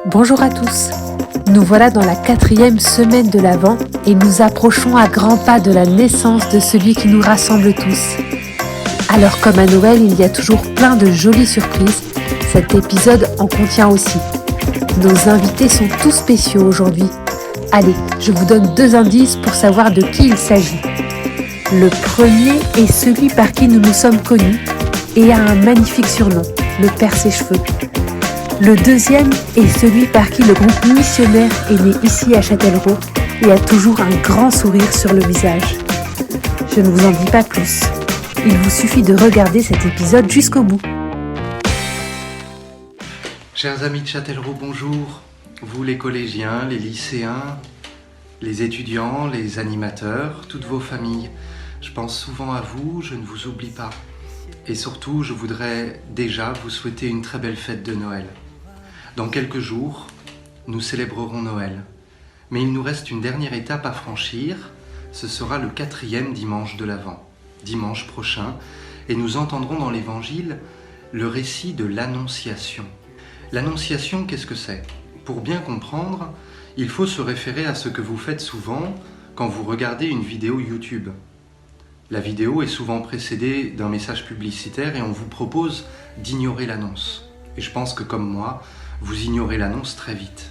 Bonjour à tous, nous voilà dans la 4e semaine de l'Avent et nous approchons à grands pas de la naissance de celui qui nous rassemble tous. Alors comme à Noël, il y a toujours plein de jolies surprises, cet épisode en contient aussi. Nos invités sont tous spéciaux aujourd'hui. Allez, je vous donne 2 indices pour savoir de qui il s'agit. Le premier est celui par qui nous nous sommes connus et a un magnifique surnom, le Père Sèchefeux. Le deuxième est celui par qui le groupe missionnaire est né ici à Châtellerault et a toujours un grand sourire sur le visage. Je ne vous en dis pas plus. Il vous suffit de regarder cet épisode jusqu'au bout. Chers amis de Châtellerault, bonjour. Vous les collégiens, les lycéens, les étudiants, les animateurs, toutes vos familles. Je pense souvent à vous, je ne vous oublie pas. Et surtout, je voudrais déjà vous souhaiter une très belle fête de Noël. Dans quelques jours, nous célébrerons Noël. Mais il nous reste une dernière étape à franchir. Ce sera le 4e dimanche de l'Avent, dimanche prochain. Et nous entendrons dans l'Évangile le récit de l'Annonciation. L'Annonciation, qu'est-ce que c'est ? Pour bien comprendre, il faut se référer à ce que vous faites souvent quand vous regardez une vidéo YouTube. La vidéo est souvent précédée d'un message publicitaire et on vous propose d'ignorer l'annonce. Et je pense que comme moi, vous ignorez l'annonce très vite.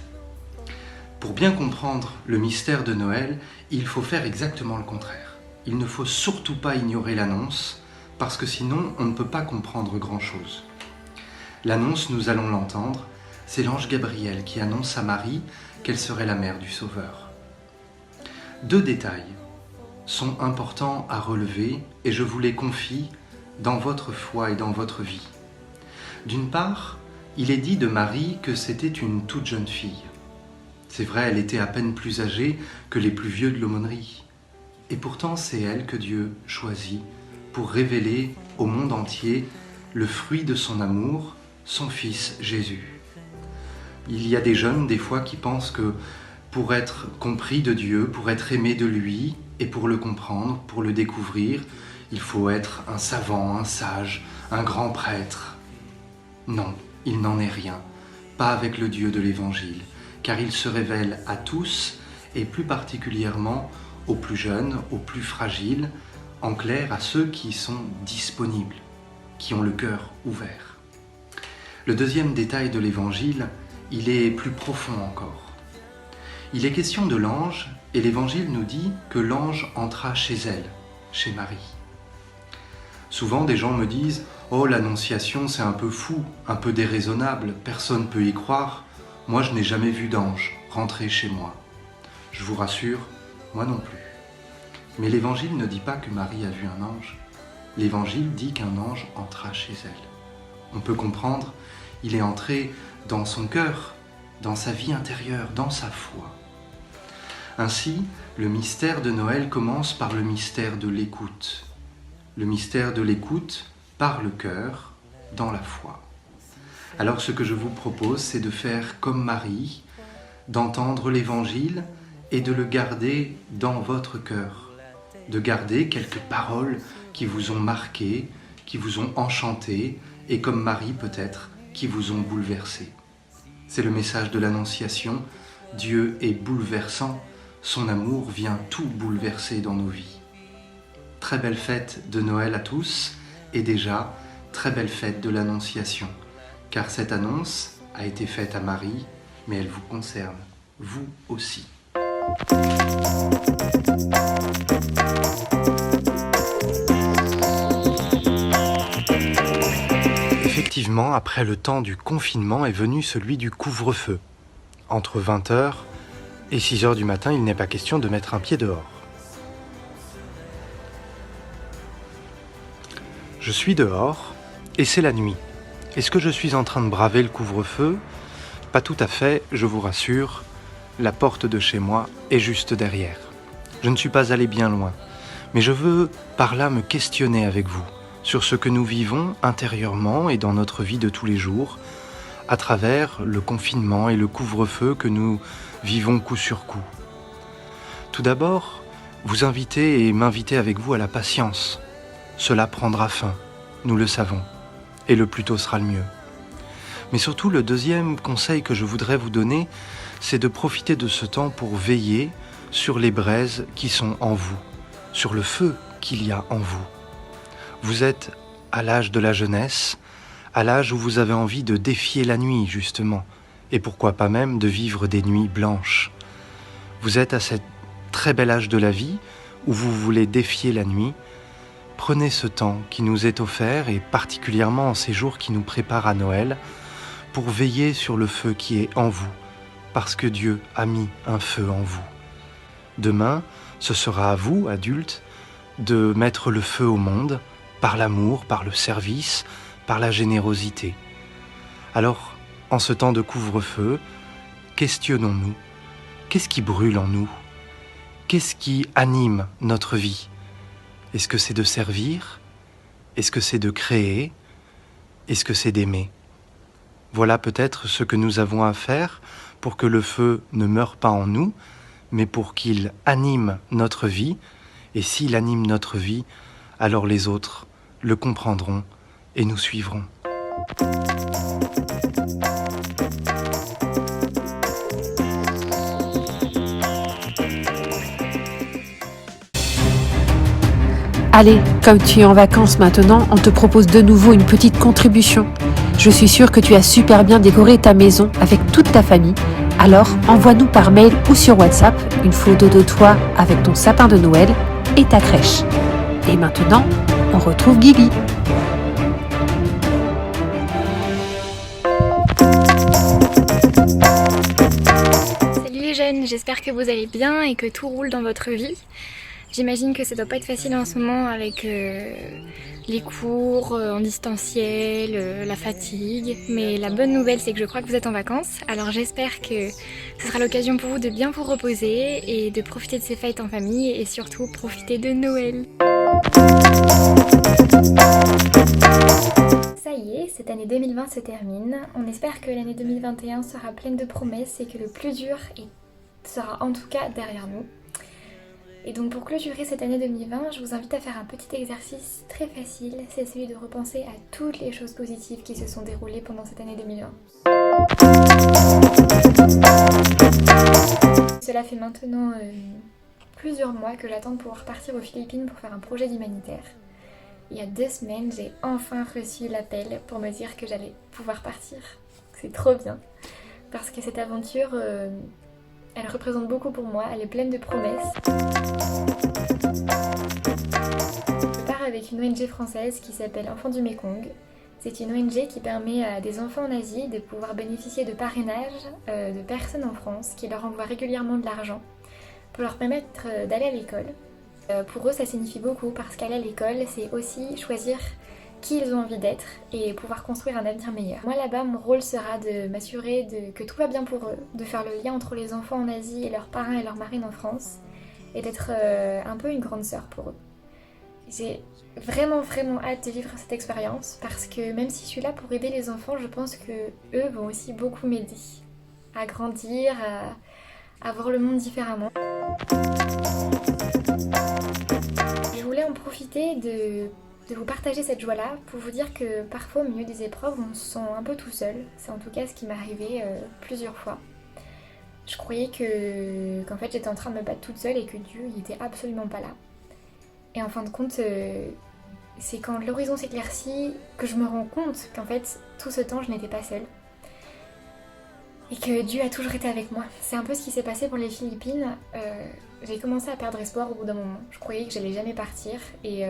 Pour bien comprendre le mystère de Noël, il faut faire exactement le contraire. Il ne faut surtout pas ignorer l'annonce, parce que sinon on ne peut pas comprendre grand-chose. L'annonce, nous allons l'entendre, c'est l'ange Gabriel qui annonce à Marie qu'elle serait la mère du Sauveur. 2 détails sont importants à relever et je vous les confie dans votre foi et dans votre vie. D'une part, il est dit de Marie que c'était une toute jeune fille. C'est vrai, elle était à peine plus âgée que les plus vieux de l'aumônerie. Et pourtant, c'est elle que Dieu choisit pour révéler au monde entier le fruit de son amour, son fils Jésus. Il y a des jeunes, des fois, qui pensent que pour être compris de Dieu, pour être aimé de lui, et pour le comprendre, pour le découvrir, il faut être un savant, un sage, un grand prêtre. Non, il n'en est rien, pas avec le Dieu de l'Évangile, car il se révèle à tous, et plus particulièrement aux plus jeunes, aux plus fragiles, en clair à ceux qui sont disponibles, qui ont le cœur ouvert. Le deuxième détail de l'Évangile, il est plus profond encore. Il est question de l'ange, et l'Évangile nous dit que l'ange entra chez elle, chez Marie. Souvent, des gens me disent « Oh, l'Annonciation, c'est un peu fou, un peu déraisonnable, personne ne peut y croire. Moi, je n'ai jamais vu d'ange, rentrez chez moi. » Je vous rassure, moi non plus. Mais l'Évangile ne dit pas que Marie a vu un ange. L'Évangile dit qu'un ange entra chez elle. On peut comprendre, il est entré dans son cœur, dans sa vie intérieure, dans sa foi. Ainsi, le mystère de Noël commence par le mystère de l'écoute. Le mystère de l'écoute par le cœur, dans la foi. Alors ce que je vous propose, c'est de faire comme Marie, d'entendre l'Évangile et de le garder dans votre cœur. De garder quelques paroles qui vous ont marqué, qui vous ont enchanté, et comme Marie peut-être, qui vous ont bouleversé. C'est le message de l'Annonciation. Dieu est bouleversant, son amour vient tout bouleverser dans nos vies. Très belle fête de Noël à tous, et déjà, très belle fête de l'Annonciation, car cette annonce a été faite à Marie, mais elle vous concerne, vous aussi. Effectivement, après le temps du confinement est venu celui du couvre-feu. Entre 20h et 6h du matin, il n'est pas question de mettre un pied dehors. Je suis dehors et c'est la nuit. Est-ce que je suis en train de braver le couvre-feu ? Pas tout à fait, je vous rassure. La porte de chez moi est juste derrière. Je ne suis pas allé bien loin, mais je veux par là me questionner avec vous sur ce que nous vivons intérieurement et dans notre vie de tous les jours, à travers le confinement et le couvre-feu que nous vivons coup sur coup. Tout d'abord, vous invitez et m'invitez avec vous à la patience. Cela prendra fin, nous le savons, et le plus tôt sera le mieux. Mais surtout, le deuxième conseil que je voudrais vous donner, c'est de profiter de ce temps pour veiller sur les braises qui sont en vous, sur le feu qu'il y a en vous. Vous êtes à l'âge de la jeunesse, à l'âge où vous avez envie de défier la nuit, justement, et pourquoi pas même de vivre des nuits blanches. Vous êtes à cet très bel âge de la vie où vous voulez défier la nuit. Prenez ce temps qui nous est offert, et particulièrement en ces jours qui nous préparent à Noël, pour veiller sur le feu qui est en vous, parce que Dieu a mis un feu en vous. Demain, ce sera à vous, adultes, de mettre le feu au monde, par l'amour, par le service, par la générosité. Alors, en ce temps de couvre-feu, questionnons-nous. Qu'est-ce qui brûle en nous? Qu'est-ce qui anime notre vie? Est-ce que c'est de servir? Est-ce que c'est de créer? Est-ce que c'est d'aimer? Voilà peut-être ce que nous avons à faire pour que le feu ne meure pas en nous, mais pour qu'il anime notre vie. Et s'il anime notre vie, alors les autres le comprendront et nous suivrons. Allez, comme tu es en vacances maintenant, on te propose de nouveau une petite contribution. Je suis sûre que tu as super bien décoré ta maison avec toute ta famille. Alors, envoie-nous par mail ou sur WhatsApp une photo de toi avec ton sapin de Noël et ta crèche. Et maintenant, on retrouve Gibi. Salut les jeunes, j'espère que vous allez bien et que tout roule dans votre vie. J'imagine que ça doit pas être facile en ce moment avec les cours en distanciel, la fatigue. Mais la bonne nouvelle, c'est que je crois que vous êtes en vacances. Alors j'espère que ce sera l'occasion pour vous de bien vous reposer et de profiter de ces fêtes en famille et surtout profiter de Noël. Ça y est, cette année 2020 se termine. On espère que l'année 2021 sera pleine de promesses et que le plus dur sera en tout cas derrière nous. Et donc pour clôturer cette année 2020, je vous invite à faire un petit exercice très facile, c'est celui de repenser à toutes les choses positives qui se sont déroulées pendant cette année 2020. Cela fait maintenant plusieurs mois que j'attends de pouvoir partir aux Philippines pour faire un projet d'humanitaire. Il y a 2 semaines, j'ai enfin reçu l'appel pour me dire que j'allais pouvoir partir. C'est trop bien, parce que cette aventure... elle représente beaucoup pour moi, elle est pleine de promesses. Je pars avec une ONG française qui s'appelle Enfants du Mékong. C'est une ONG qui permet à des enfants en Asie de pouvoir bénéficier de parrainage de personnes en France qui leur envoient régulièrement de l'argent pour leur permettre d'aller à l'école. Pour eux, ça signifie beaucoup parce qu'aller à l'école, c'est aussi choisir qui ils ont envie d'être et pouvoir construire un avenir meilleur. Moi là-bas, mon rôle sera de m'assurer que tout va bien pour eux, de faire le lien entre les enfants en Asie et leurs parrains et leurs marraines en France et d'être un peu une grande sœur pour eux. J'ai vraiment hâte de vivre cette expérience parce que même si je suis là pour aider les enfants, je pense que eux vont aussi beaucoup m'aider à grandir, à voir le monde différemment. Je voulais en profiter de vous partager cette joie-là pour vous dire que parfois au milieu des épreuves on se sent un peu tout seul. C'est en tout cas ce qui m'est arrivé plusieurs fois. Je croyais qu'en fait j'étais en train de me battre toute seule et que Dieu il était absolument pas là. Et en fin de compte, c'est quand l'horizon s'éclaircit que je me rends compte qu'en fait tout ce temps je n'étais pas seule. Et que Dieu a toujours été avec moi. C'est un peu ce qui s'est passé pour les Philippines. J'ai commencé à perdre espoir au bout d'un moment. Je croyais que j'allais jamais partir et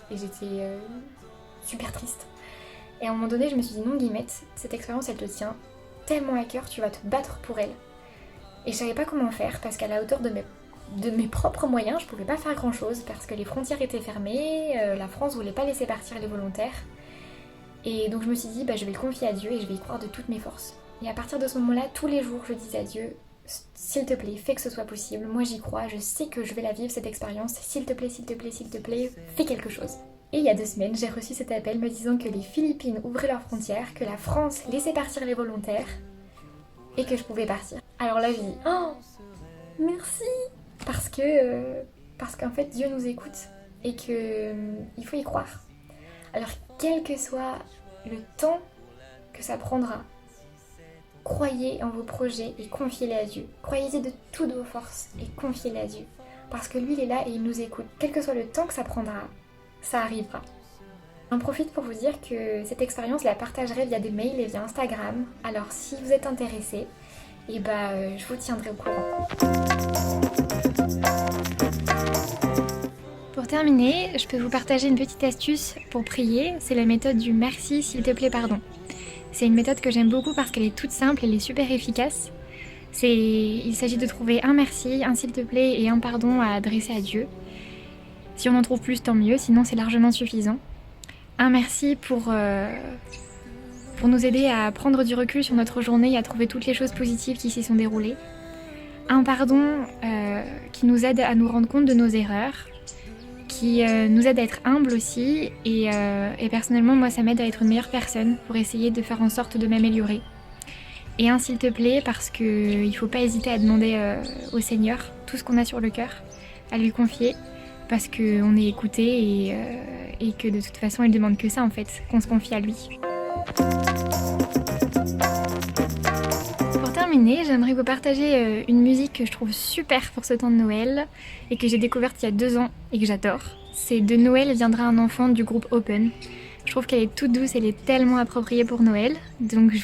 j'étais super triste. Et à un moment donné, je me suis dit non Guillemette, cette expérience elle te tient tellement à cœur, tu vas te battre pour elle. Et je savais pas comment faire parce qu'à la hauteur de mes propres moyens, je pouvais pas faire grand chose parce que les frontières étaient fermées, la France voulait pas laisser partir les volontaires. Et donc je me suis dit je vais le confier à Dieu et je vais y croire de toutes mes forces. Et à partir de ce moment-là, tous les jours, je disais à Dieu, s'il te plaît, fais que ce soit possible. Moi, j'y crois, je sais que je vais la vivre, cette expérience. S'il te plaît, fais quelque chose. Et il y a 2 semaines, j'ai reçu cet appel me disant que les Philippines ouvraient leurs frontières, que la France laissait partir les volontaires et que je pouvais partir. Alors là, j'ai dit, oh, merci. Parce qu'en fait, Dieu nous écoute et qu'il faut y croire. Alors, quel que soit le temps que ça prendra. Croyez en vos projets et confiez-les à Dieu. Croyez-y de toutes vos forces et confiez-les à Dieu. Parce que lui, il est là et il nous écoute. Quel que soit le temps que ça prendra, ça arrivera. J'en profite pour vous dire que cette expérience, je la partagerai via des mails et via Instagram. Alors si vous êtes intéressés, je vous tiendrai au courant. Pour terminer, je peux vous partager une petite astuce pour prier. C'est la méthode du merci, s'il te plaît, pardon. C'est une méthode que j'aime beaucoup parce qu'elle est toute simple, elle est super efficace. Il s'agit de trouver un merci, un s'il te plaît et un pardon à adresser à Dieu. Si on en trouve plus, tant mieux, sinon c'est largement suffisant. Un merci pour nous aider à prendre du recul sur notre journée et à trouver toutes les choses positives qui s'y sont déroulées. Un pardon qui nous aide à nous rendre compte de nos erreurs, qui nous aide à être humble aussi et personnellement moi ça m'aide à être une meilleure personne pour essayer de faire en sorte de m'améliorer. Et un s'il te plaît parce qu'il ne faut pas hésiter à demander au Seigneur tout ce qu'on a sur le cœur, à lui confier parce qu'on est écouté et que de toute façon il demande que ça en fait, qu'on se confie à lui. Pour terminer, j'aimerais vous partager une musique que je trouve super pour ce temps de Noël et que j'ai découverte il y a 2 ans et que j'adore. C'est De Noël viendra un enfant du groupe Open. Je trouve qu'elle est toute douce, elle est tellement appropriée pour Noël. Donc je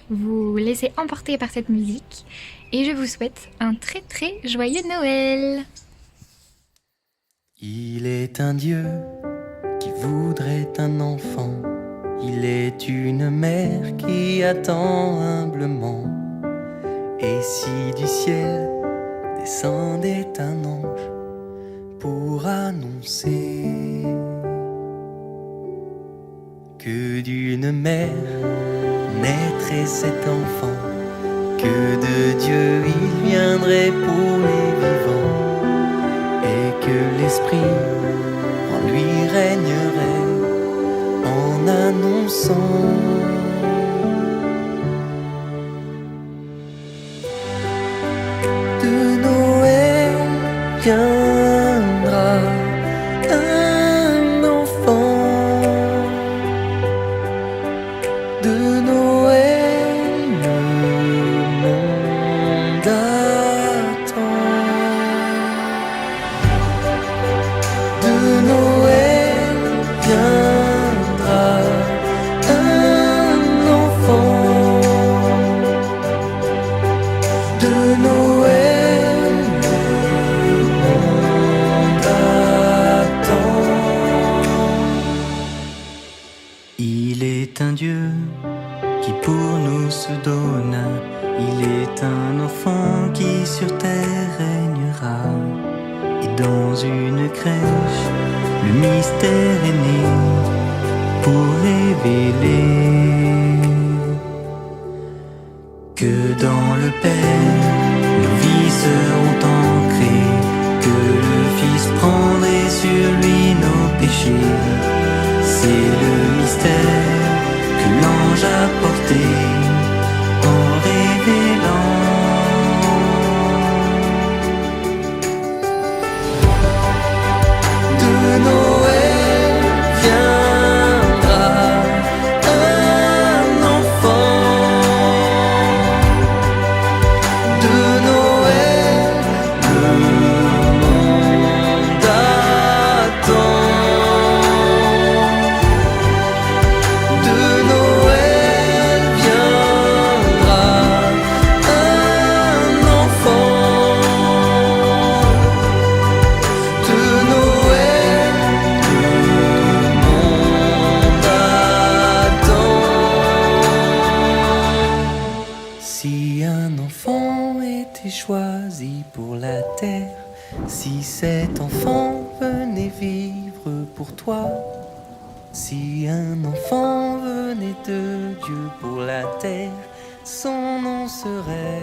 vous laisser emporter par cette musique et je vous souhaite un très très joyeux Noël. Il est un Dieu qui voudrait un enfant. Il est une mère qui attend humblement. Et si du ciel descendait un ange pour annoncer que d'une mère naîtrait cet enfant, que de Dieu il viendrait pour les vivants, et que l'Esprit en lui régnerait en annonçant de Noël viendra un enfant, de Noël le monde attend, de Noël viendra un enfant, de Noël le monde attend. Il est un Dieu qui pour nous se donne, il est un enfant qui sur terre régnera, et dans une crèche le mystère est né pour révéler que dans le Père nos vies seront ancrées, que le Fils prendrait sur lui nos péchés. C'est le mystère que l'ange a porté en révélant de Noël viendra un enfant, de Noël le monde attend, de Noël viendra un enfant, de Noël le monde attend. Si un enfant était choisi pour la terre, si cet enfant venait vivre pour toi, si un enfant venait de Dieu pour la terre, son nom serait